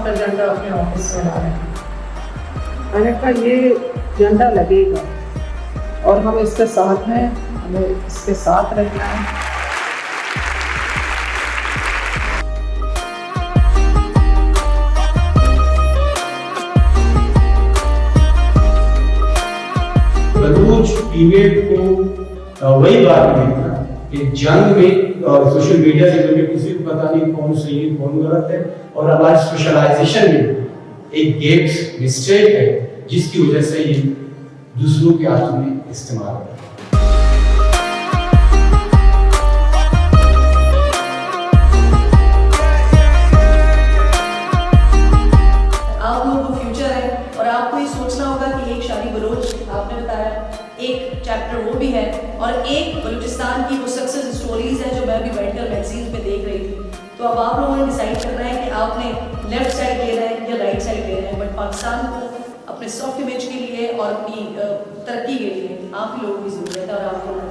का झंडा अपने ऑफिस में ला रहे हैं। मैंने कहा ये झंडा लगेगा और हम इसके साथ हैं, हमें इसके साथ रहना है। बलूच पीरियड को वही बात देखना कि जंग में सोशल मीडिया से जो किसी को पता नहीं कौन सही है कौन गलत है, और हमारे स्पेशलाइजेशन में एक गेट मिस्टेक है जिसकी वजह से ये दूसरों के हाथों में इस्तेमाल होता है। आप लोगों को फ्यूचर है और आपको ये सोचना होगा कि एक शादी बलोच आपने बताया, एक चैप्टर वो भी है और एक बलूचिस्तान की वो सक्सेस स्टोरीज है जो मैं भी बैठकर मैगजीन पे देख रही थी। तो अब आप लोगों ने डिसाइड करना है कि आपने लेफ्ट साइड लेना है या राइट साइड लेना है, बट पाकिस्तान को अपने सॉफ्ट इमेज के लिए और अपनी तरक्की के लिए आप ही लोगों की ज़रूरत है और आपको